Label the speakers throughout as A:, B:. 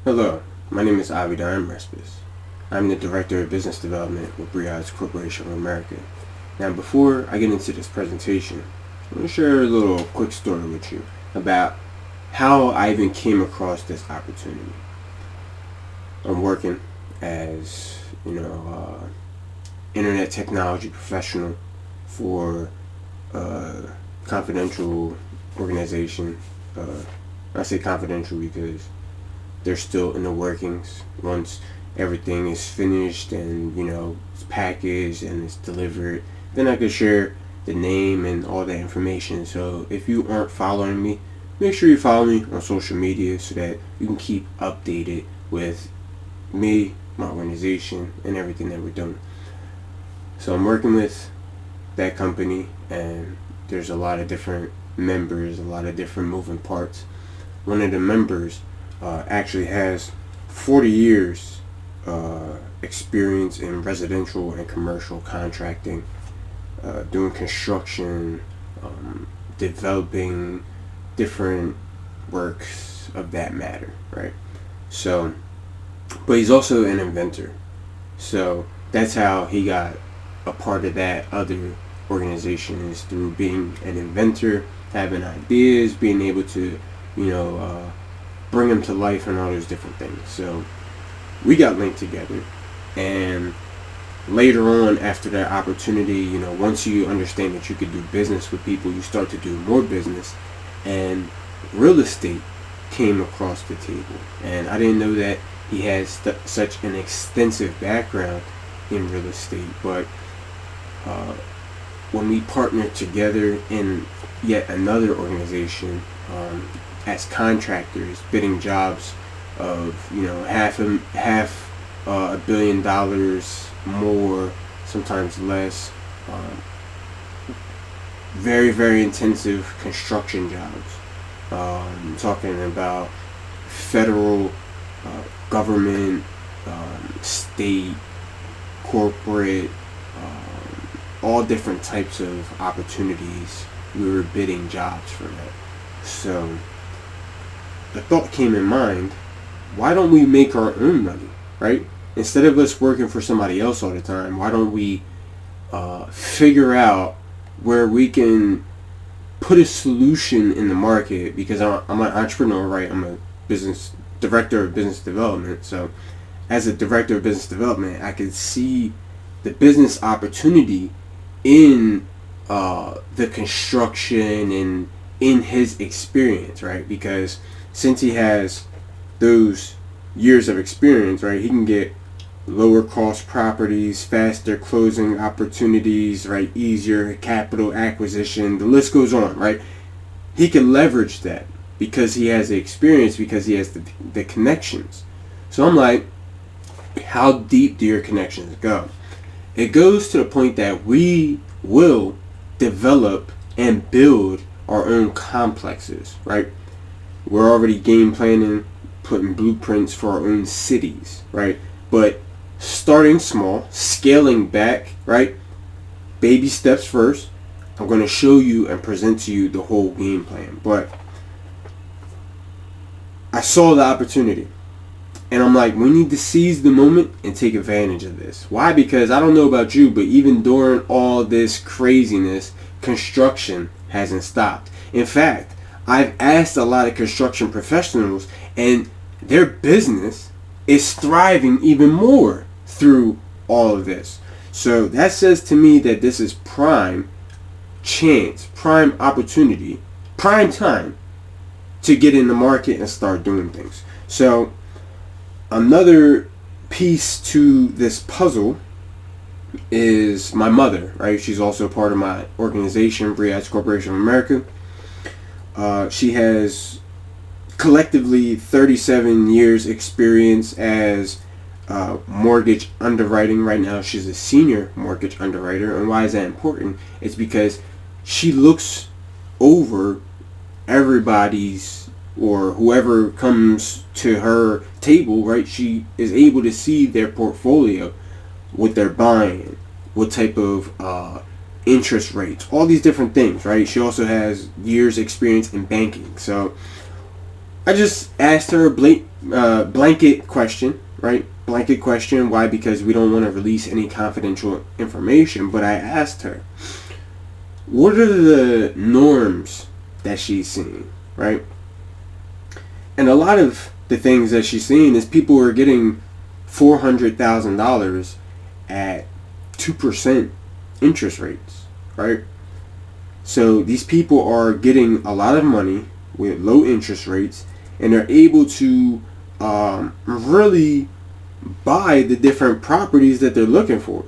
A: Hello, my name is Avidon M. Respes. I'm the Director of Business Development with BRIODS Corporation of America. Now, before I get into this presentation, I'm going to share a little quick story with you about how I even came across this opportunity. I'm working as, internet technology professional for a confidential organization. I say confidential because they're still in the workings. Once everything is finished and it's packaged and it's delivered, then I could share the name and all that information. So if you aren't following me, make sure you follow me on social media so that you can keep updated with me, my organization, and everything that we're doing. So I'm working with that company, and there's a lot of different members, a lot of different moving parts. One of the members actually has 40 years experience in residential and commercial contracting, doing construction, developing different works of that matter, right? So, but he's also an inventor. So that's how he got a part of that other organization, is through being an inventor, having ideas, being able to, bring them to life and all those different things. So we got linked together, and later on after that opportunity, once you understand that you could do business with people, you start to do more business, and real estate came across the table. And I didn't know that he has such an extensive background in real estate, but when we partnered together in yet another organization, as contractors, bidding jobs of half $1 billion more, sometimes less, very, very intensive construction jobs. Talking about federal, government, state, corporate, all different types of opportunities. We were bidding jobs for that. So the thought came in mind, why don't we make our own money, right? Instead of us working for somebody else all the time, why don't we figure out where we can put a solution in the market? Because I'm an entrepreneur, right? I'm a director of business development. So as a director of business development, I could see the business opportunity in the construction and in his experience, right? Because since he has those years of experience, right, he can get lower cost properties, faster closing opportunities, right, easier capital acquisition, the list goes on, right? He can leverage that because he has the experience, because he has the connections. So I'm like, how deep do your connections go? It goes to the point that we will develop and build our own complexes, right? We're already game planning, putting blueprints for our own cities, right? But starting small, scaling back, right? Baby steps first. I'm going to show you and present to you the whole game plan. But I saw the opportunity, and I'm like, we need to seize the moment and take advantage of this. Why? Because I don't know about you, but even during all this craziness, construction hasn't stopped. In fact, I've asked a lot of construction professionals, and their business is thriving even more through all of this. So that says to me that this is prime chance, prime opportunity, prime time to get in the market and start doing things. So another piece to this puzzle is my mother, right? She's also part of my organization, BRIODS Corporation of America. She has collectively 37 years experience as mortgage underwriting. Right now she's a senior mortgage underwriter. And why is that important? It's because she looks over everybody's, or whoever comes to her table, right? She is able to see their portfolio, what they're buying, what type of interest rates, all these different things, right? She also has years experience in banking. So I just asked her a blanket question, right? Blanket question. Why? Because we don't want to release any confidential information. But I asked her, what are the norms that she's seeing, right? And a lot of the things that she's seeing is people are getting $400,000 at 2% interest rates, right? So these people are getting a lot of money with low interest rates, and they're able to really buy the different properties that they're looking for.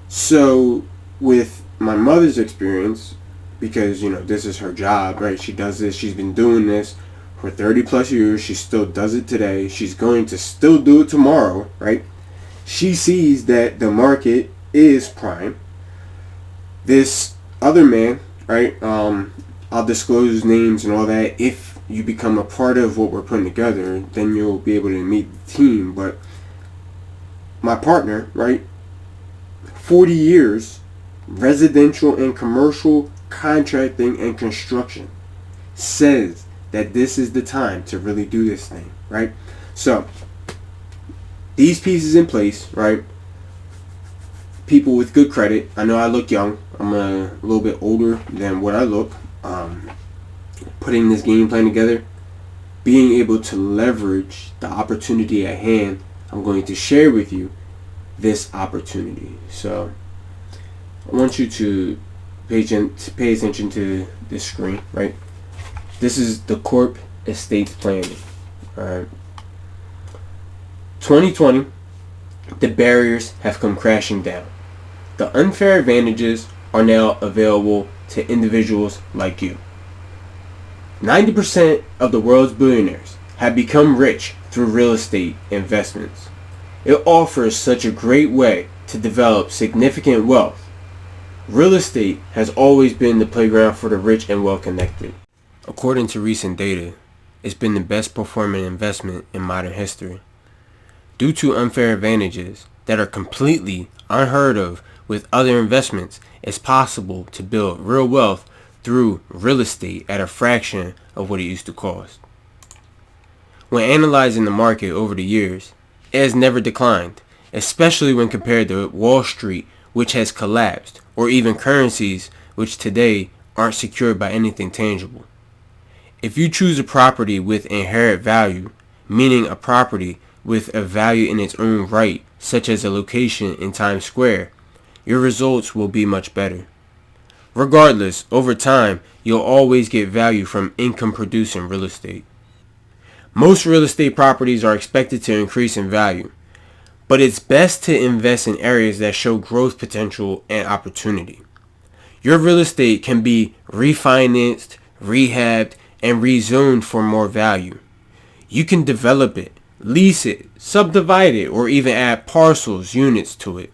A: So with my mother's experience, because this is her job, right? She does this. She's been doing this for 30 plus years. She still does it today. She's going to still do it tomorrow, right? She sees that the market is prime. This other man, right? I'll disclose names and all that. If you become a part of what we're putting together, then you'll be able to meet the team. But my partner, right? 40 years, residential and commercial contracting and construction, says that this is the time to really do this thing, right? So these pieces in place, right? People with good credit. I know I look young. I'm a little bit older than what I look. Putting this game plan together, being able to leverage the opportunity at hand, I'm going to share with you this opportunity. So I want you to pay attention to this screen, right? This is the Corp estate planning. All right. 2020, the barriers have come crashing down. The unfair advantages are now available to individuals like you. 90% of the world's billionaires have become rich through real estate investments. It offers such a great way to develop significant wealth. Real estate has always been the playground for the rich and well-connected. According to recent data, it's been the best performing investment in modern history. Due to unfair advantages that are completely unheard of with other investments, it's possible to build real wealth through real estate at a fraction of what it used to cost. When analyzing the market over the years, it has never declined, especially when compared to Wall Street, which has collapsed, or even currencies which today aren't secured by anything tangible. If you choose a property with inherent value, meaning a property with a value in its own right, such as a location in Times Square, your results will be much better. Regardless, over time, you'll always get value from income-producing real estate. Most real estate properties are expected to increase in value, but it's best to invest in areas that show growth potential and opportunity. Your real estate can be refinanced, rehabbed, and rezoned for more value. You can develop it, lease it, subdivide it, or even add parcels, units to it.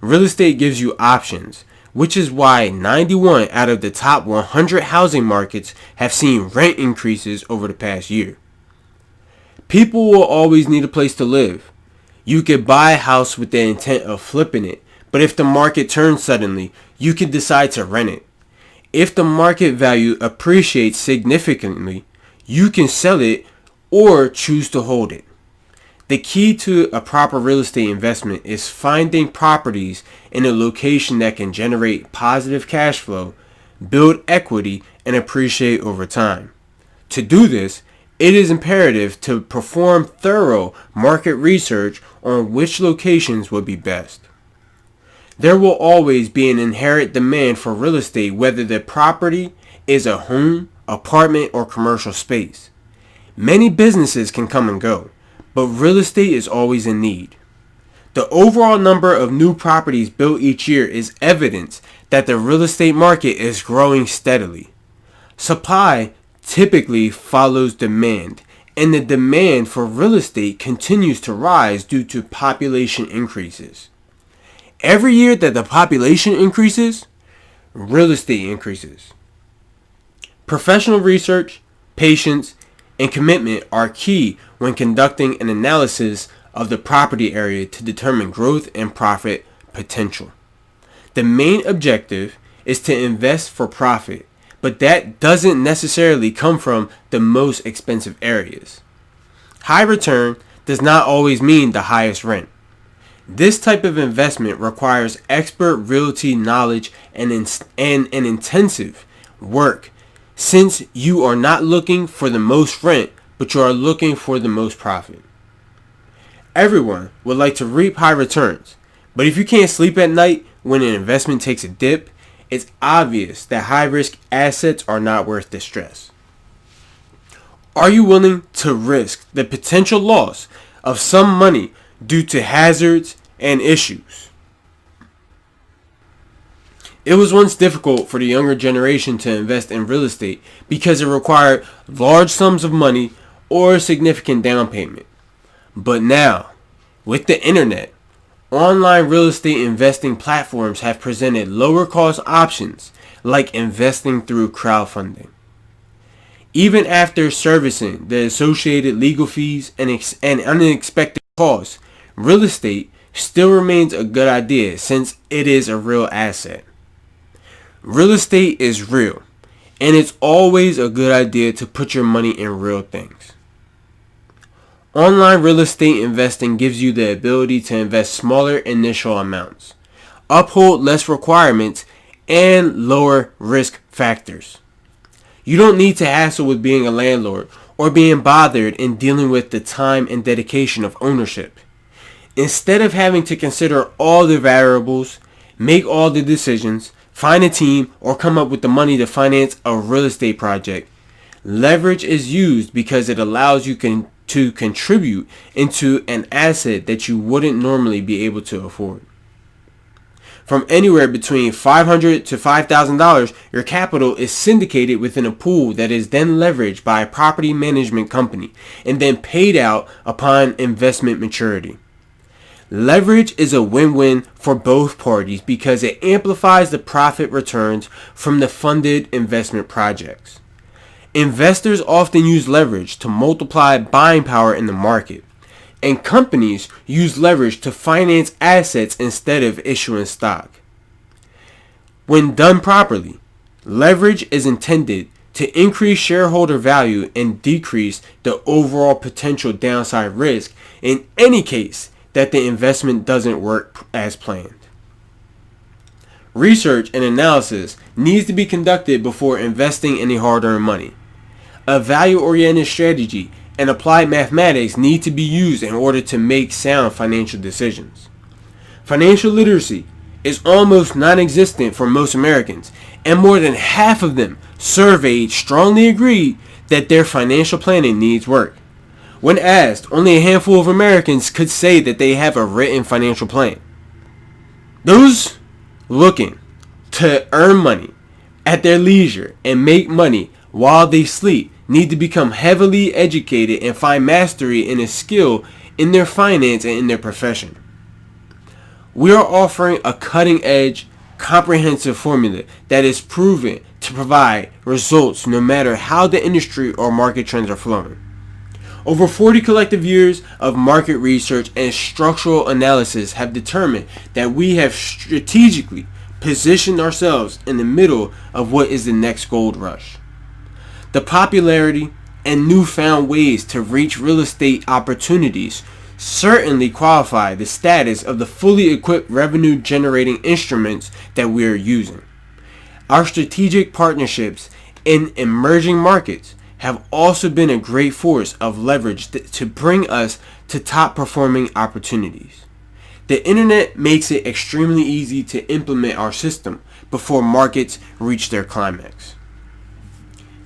A: Real estate gives you options, which is why 91 out of the top 100 housing markets have seen rent increases over the past year. People will always need a place to live. You could buy a house with the intent of flipping it, but if the market turns suddenly, you could decide to rent it. If the market value appreciates significantly, you can sell it or choose to hold it. The key to a proper real estate investment is finding properties in a location that can generate positive cash flow, build equity, and appreciate over time. To do this, it is imperative to perform thorough market research on which locations would be best. There will always be an inherent demand for real estate, whether the property is a home, apartment, or commercial space. Many businesses can come and go, but real estate is always in need. The overall number of new properties built each year is evidence that the real estate market is growing steadily. Supply typically follows demand, and the demand for real estate continues to rise due to population increases. Every year that the population increases, real estate increases. Professional research, patience, and commitment are key when conducting an analysis of the property area to determine growth and profit potential. The main objective is to invest for profit but that doesn't necessarily come from the most expensive areas. High return does not always mean the highest rent. This type of investment requires expert realty knowledge and an intensive work, since you are not looking for the most rent, but you are looking for the most profit. Everyone would like to reap high returns, but if you can't sleep at night when an investment takes a dip, it's obvious that high-risk assets are not worth the stress. Are you willing to risk the potential loss of some money due to hazards and issues? It was once difficult for the younger generation to invest in real estate because it required large sums of money or a significant down payment. But now, with the internet, online real estate investing platforms have presented lower cost options like investing through crowdfunding. Even after servicing the associated legal fees and unexpected costs, real estate still remains a good idea since it is a real asset. Real estate is real, and it's always a good idea to put your money in real things. Online real estate investing gives you the ability to invest smaller initial amounts, uphold less requirements, and lower risk factors. You don't need to hassle with being a landlord or being bothered in dealing with the time and dedication of ownership. Instead of having to consider all the variables, make all the decisions, find a team, or come up with the money to finance a real estate project, leverage is used because it allows you to contribute into an asset that you wouldn't normally be able to afford. From anywhere between $500 to $5,000, your capital is syndicated within a pool that is then leveraged by a property management company and then paid out upon investment maturity. Leverage is a win-win for both parties because it amplifies the profit returns from the funded investment projects. Investors often use leverage to multiply buying power in the market, and companies use leverage to finance assets instead of issuing stock. When done properly, leverage is intended to increase shareholder value and decrease the overall potential downside risk in any case that the investment doesn't work as planned. Research and analysis needs to be conducted before investing any hard-earned money. A value-oriented strategy and applied mathematics need to be used in order to make sound financial decisions. Financial literacy is almost non-existent for most Americans, and more than half of them surveyed strongly agreed that their financial planning needs work. When asked, only a handful of Americans could say that they have a written financial plan. Those looking to earn money at their leisure and make money while they sleep need to become heavily educated and find mastery in a skill in their finance and in their profession. We are offering a cutting-edge, comprehensive formula that is proven to provide results no matter how the industry or market trends are flowing. Over 40 collective years of market research and structural analysis have determined that we have strategically positioned ourselves in the middle of what is the next gold rush. The popularity and newfound ways to reach real estate opportunities certainly qualify the status of the fully equipped revenue generating instruments that we are using. Our strategic partnerships in emerging markets have also been a great force of leverage to bring us to top performing opportunities. The internet makes it extremely easy to implement our system before markets reach their climax.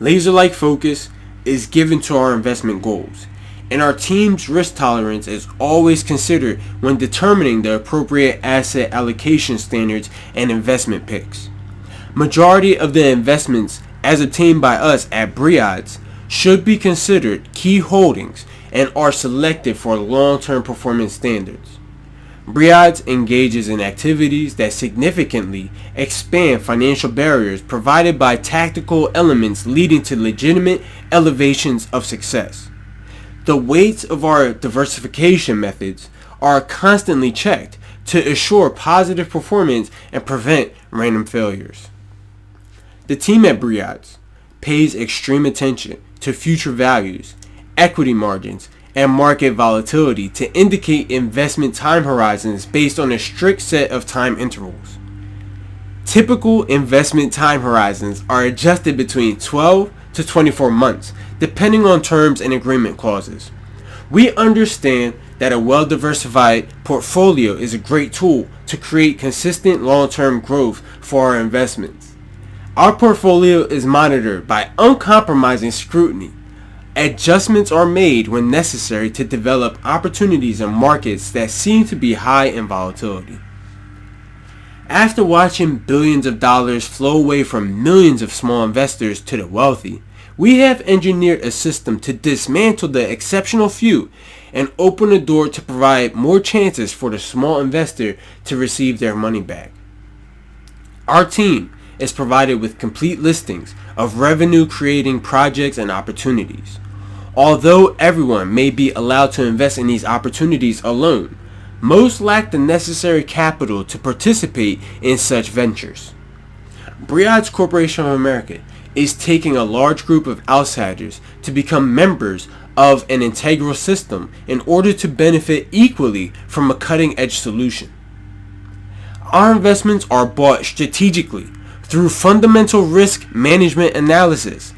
A: Laser-like focus is given to our investment goals, and our team's risk tolerance is always considered when determining the appropriate asset allocation standards and investment picks. Majority of the investments as obtained by us at BRIODS should be considered key holdings and are selected for long-term performance standards. BRIODS engages in activities that significantly expand financial barriers provided by tactical elements leading to legitimate elevations of success. The weights of our diversification methods are constantly checked to assure positive performance and prevent random failures. The team at BRIODS pays extreme attention to future values, equity margins, and market volatility to indicate investment time horizons based on a strict set of time intervals. Typical investment time horizons are adjusted between 12 to 24 months, depending on terms and agreement clauses. We understand that a well-diversified portfolio is a great tool to create consistent long-term growth for our investments. Our portfolio is monitored by uncompromising scrutiny. Adjustments are made when necessary to develop opportunities in markets that seem to be high in volatility. After watching billions of dollars flow away from millions of small investors to the wealthy, we have engineered a system to dismantle the exceptional few and open the door to provide more chances for the small investor to receive their money back. Our team is provided with complete listings of revenue-creating projects and opportunities. Although everyone may be allowed to invest in these opportunities alone, most lack the necessary capital to participate in such ventures. BRIODS Corporation of America is taking a large group of outsiders to become members of an integral system in order to benefit equally from a cutting-edge solution. Our investments are bought strategically through fundamental risk management analysis,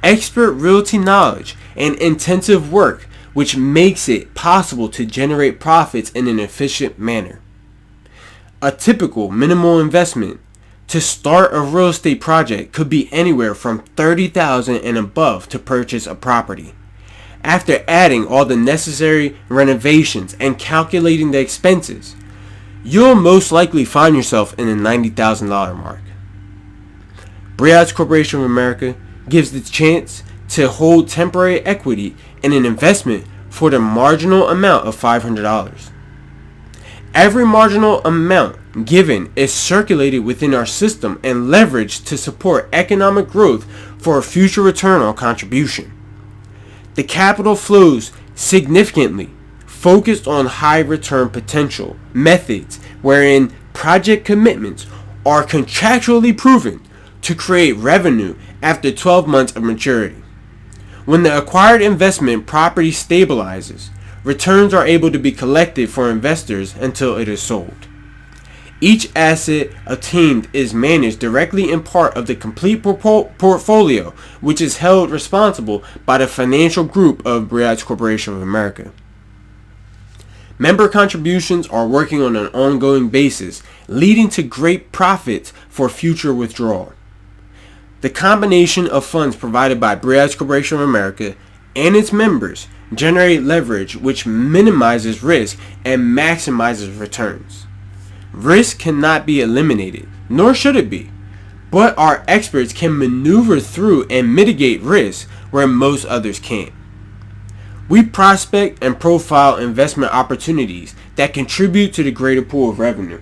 A: expert realty knowledge, and intensive work, which makes it possible to generate profits in an efficient manner. A typical minimal investment to start a real estate project could be anywhere from $30,000 and above to purchase a property. After adding all the necessary renovations and calculating the expenses, you'll most likely find yourself in the $90,000 mark. BRIODS Corporation of America gives the chance to hold temporary equity in an investment for the marginal amount of $500. Every marginal amount given is circulated within our system and leveraged to support economic growth for a future return on contribution. The capital flows significantly, focused on high return potential methods wherein project commitments are contractually proven to create revenue after 12 months of maturity. When the acquired investment property stabilizes, returns are able to be collected for investors until it is sold. Each asset obtained is managed directly in part of the complete portfolio, which is held responsible by the financial group of BRIODS Corporation of America. Member contributions are working on an ongoing basis, leading to great profits for future withdrawal. The combination of funds provided by BRIODS Corporation of America and its members generate leverage which minimizes risk and maximizes returns. Risk cannot be eliminated, nor should it be, but our experts can maneuver through and mitigate risk where most others can't. We prospect and profile investment opportunities that contribute to the greater pool of revenue.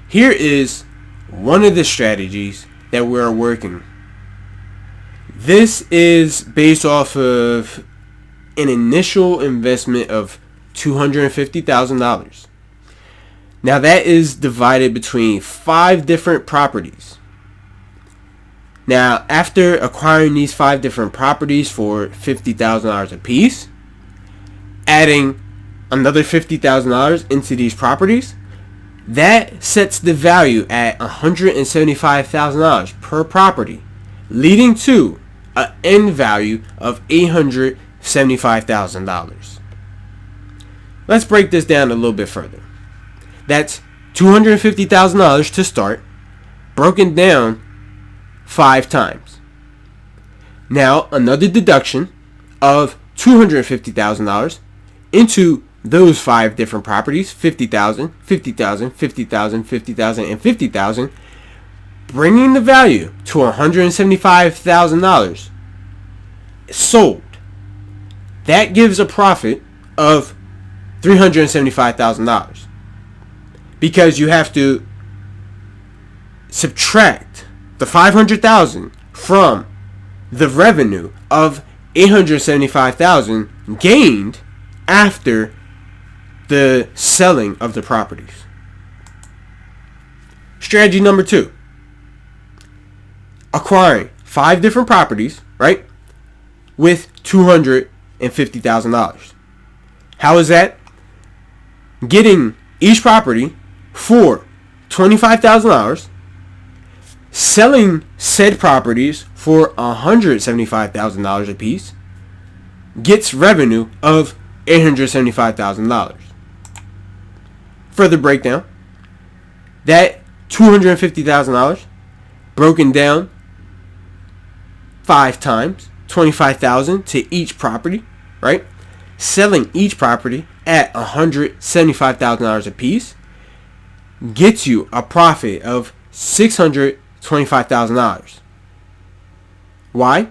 A: Here is one of the strategies that we are working. This is based off of an initial investment of $250,000. Now that is divided between 5 different properties. Now after acquiring these 5 different properties for $50,000 a piece, adding another $50,000 into these properties, that sets the value at $175,000 per property, leading to an end value of $875,000. Let's break this down a little bit further. That's $250,000 to start, broken down 5 times. Now another deduction of $250,000 into those 5 different properties, $50,000, $50,000, $50,000, $50,000, and $50,000, bringing the value to $175,000 sold. That gives a profit of $375,000 because you have to subtract the $500,000 from the revenue of $875,000 gained after the selling of the properties. Strategy number 2. acquiring 5 different properties, right, with $250,000. How is that? Getting each property for $25,000, selling said properties for $175,000 a piece, gets revenue of $875,000. Further breakdown, that $250,000 broken down 5 times, $25,000 to each property, right? Selling each property at $175,000 a piece gets you a profit of $625,000. Why?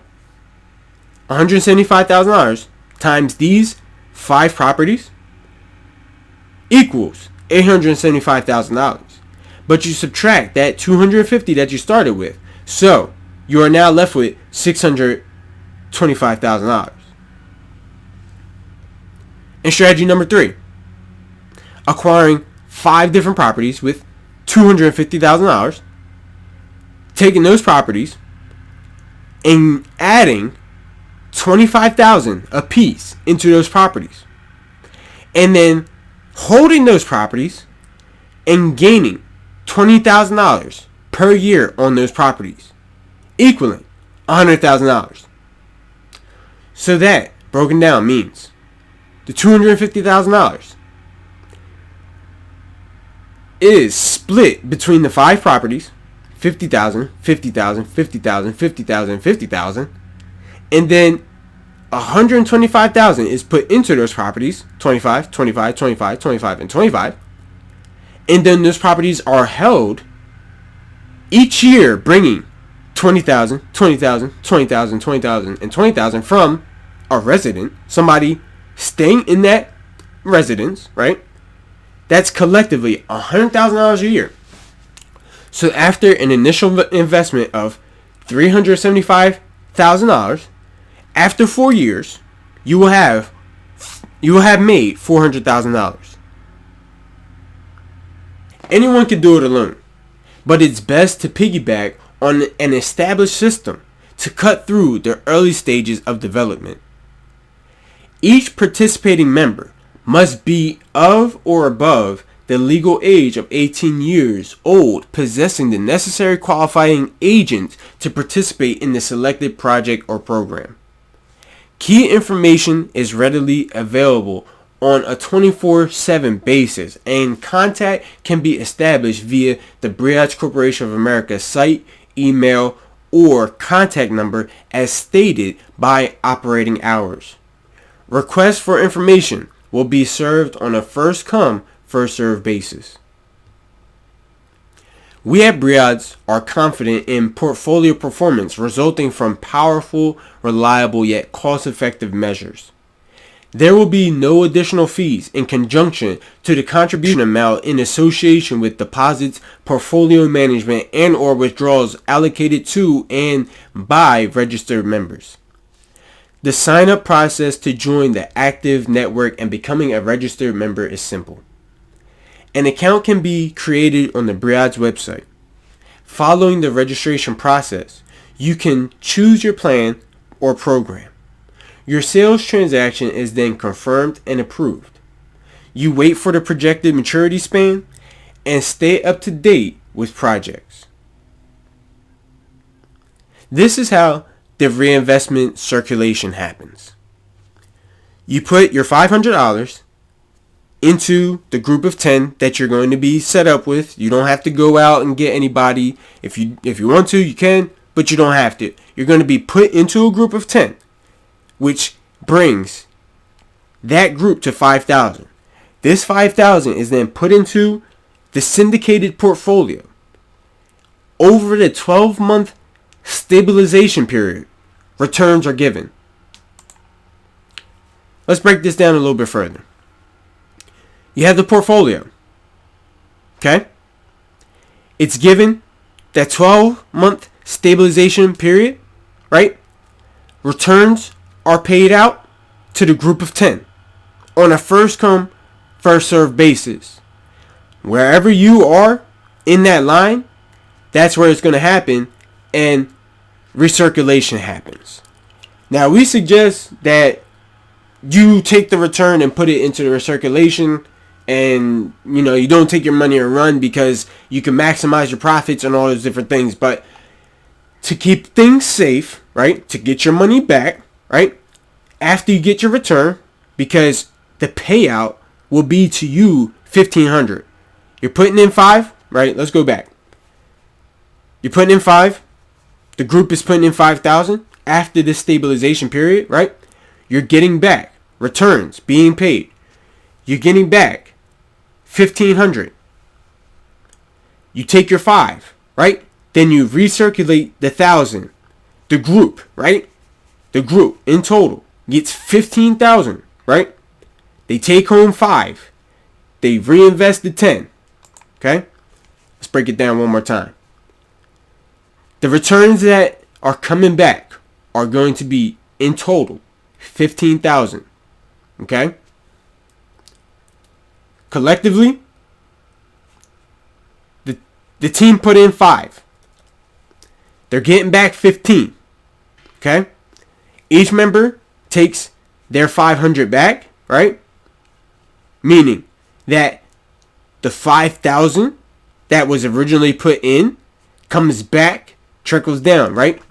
A: $175,000 times these 5 properties equals $875,000. But you subtract that $250,000 that you started with. So you are now left with $625,000. And strategy number 3, acquiring 5 different properties with $250,000, taking those properties and adding $25,000 a piece into those properties, and then holding those properties and gaining $20,000 per year on those properties, equaling $100,000. So that, broken down, means the $250,000 is split between the 5 properties, $50,000, $50,000, $50,000, $50,000, $50,000, and then $125,000 is put into those properties, 25, 25, 25, 25, and 25, and then those properties are held each year, bringing $20,000, $20,000, $20,000, $20,000, and $20,000 from a resident, somebody staying in that residence, right? That's collectively $100,000 a year. So after an initial investment of $375,000, after 4 years, you will have made $400,000. Anyone can do it alone, but it's best to piggyback on an established system to cut through the early stages of development. Each participating member must be of or above the legal age of 18 years old, possessing the necessary qualifying agents to participate in the selected project or program. Key information is readily available on a 24/7 basis, and contact can be established via the BRIODS Corporation of America site, email, or contact number as stated by operating hours. Requests for information will be served on a first-come, first-served basis. We at BRIODS are confident in portfolio performance resulting from powerful, reliable, yet cost-effective measures. There will be no additional fees in conjunction to the contribution amount in association with deposits, portfolio management, and or withdrawals allocated to and by registered members. The sign-up process to join the active network and becoming a registered member is simple. An account can be created on the BRIODS website. Following the registration process, you can choose your plan or program. Your sales transaction is then confirmed and approved. You wait for the projected maturity span and stay up to date with projects. This is how the reinvestment circulation happens. You put your $500 into the group of 10 that you're going to be set up with. You don't have to go out and get anybody. If you want to, you can, but you don't have to. You're going to be put into a group of 10, which brings that group to 5,000. This 5,000 is then put into the syndicated portfolio. Over the 12-month stabilization period, returns are given. Let's break this down a little bit further. You have the portfolio. Okay? It's given that 12-month stabilization period, right? Returns are paid out to the group of 10 on a first come, first served basis. Wherever you are in that line, that's where it's going to happen. And recirculation happens. Now, we suggest that you take the return and put it into the recirculation, and you don't take your money and run, because you can maximize your profits and all those different things. But to keep things safe, right, to get your money back, right, after you get your return, because the payout will be to you $1,500. You're putting in 5, right? Let's go back. You're putting in 5. The group is putting in 5,000. After this stabilization period, right, you're getting back returns being paid. You're getting back $1,500. You take your 5, right? Then you recirculate the 1,000. The group, right? The group in total gets 15,000, right? They take home 5. They reinvest the 10. Okay? Let's break it down one more time. The returns that are coming back are going to be in total 15,000. Okay? Collectively, the team put in 5. They're getting back 15. Okay? Each member takes their 500 back, right? Meaning that the 5,000 that was originally put in comes back, trickles down, right?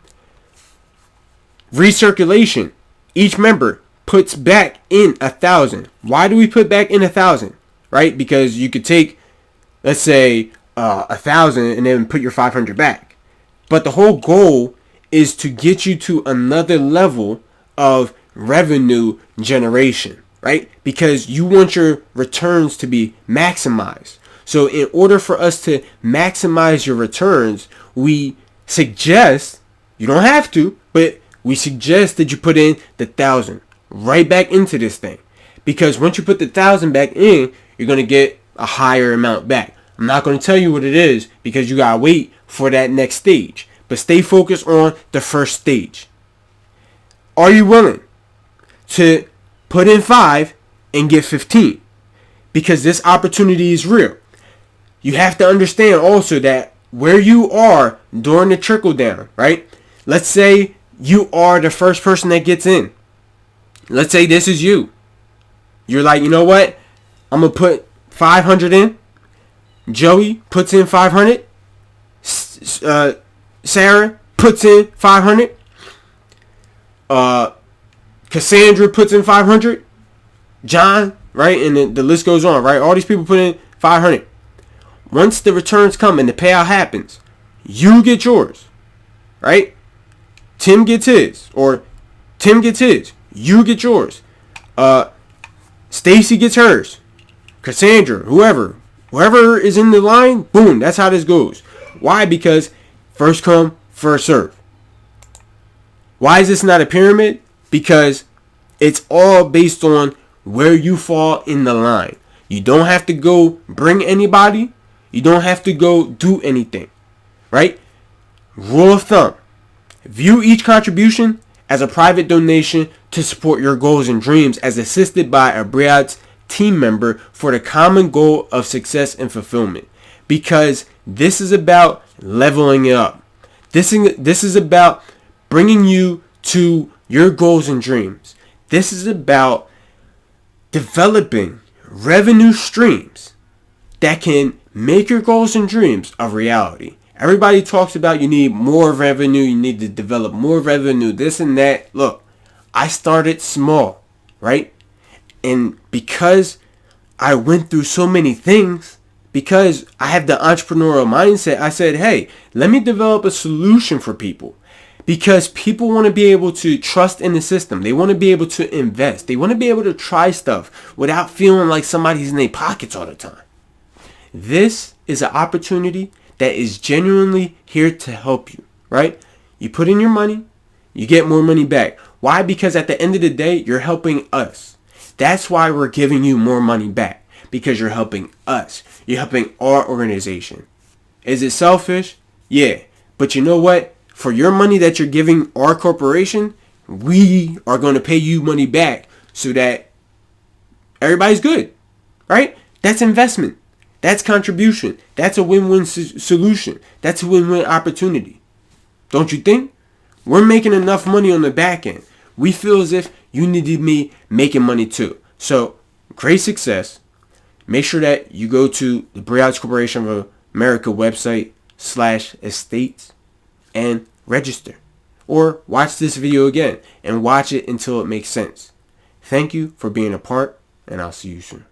A: Recirculation. Each member puts back in 1,000. Why do we put back in 1,000? Right? Because you could take, let's say, 1,000 and then put your 500 back. But the whole goal is to get you to another level of revenue generation, right? Because you want your returns to be maximized. So in order for us to maximize your returns, we suggest, you don't have to, but we suggest that you put in the 1,000 right back into this thing. Because once you put the 1,000 back in, you're going to get a higher amount back. I'm not going to tell you what it is, because you got to wait for that next stage. But stay focused on the first stage. Are you willing to put in 5 and get 15? Because this opportunity is real. You have to understand also that where you are during the trickle down, right? Let's say you are the first person that gets in. Let's say this is you. You're like, you know what? I'm going to put 500 in. Joey puts in 500. Sarah puts in 500. Cassandra puts in 500. John, right? And the list goes on, right? All these people put in 500. Once the returns come and the payout happens, you get yours, right? Tim gets his, or Tim gets his. You get yours. Stacy gets hers. Cassandra, whoever is in the line, boom, that's how this goes. Why? Because first come, first serve. Why is this not a pyramid? Because it's all based on where you fall in the line. You don't have to go bring anybody. You don't have to go do anything, right? Rule of thumb. View each contribution as a private donation to support your goals and dreams, as assisted by a BRIODS team member for the common goal of success and fulfillment. Because this is about leveling it up. This is about bringing you to your goals and dreams. This is about developing revenue streams that can make your goals and dreams a reality. Everybody talks about you need more revenue, you need to develop more revenue, this and that. Look, I started small, right? And because I went through so many things, because I have the entrepreneurial mindset, I said, hey, let me develop a solution for people. Because people want to be able to trust in the system. They want to be able to invest. They want to be able to try stuff without feeling like somebody's in their pockets all the time. This is an opportunity that is genuinely here to help you, right? You put in your money, you get more money back. Why? Because at the end of the day, you're helping us. That's why we're giving you more money back, because you're helping us. You're helping our organization. Is it selfish? Yeah. But you know what? For your money that you're giving our corporation, we are going to pay you money back so that everybody's good, right? That's investment. That's contribution. That's a win-win solution. That's a win-win opportunity. Don't you think? We're making enough money on the back end. We feel as if you need to be making money too. So, great success. Make sure that you go to the BRIODS Corporation of America website /estates and register. Or watch this video again and watch it until it makes sense. Thank you for being a part, and I'll see you soon.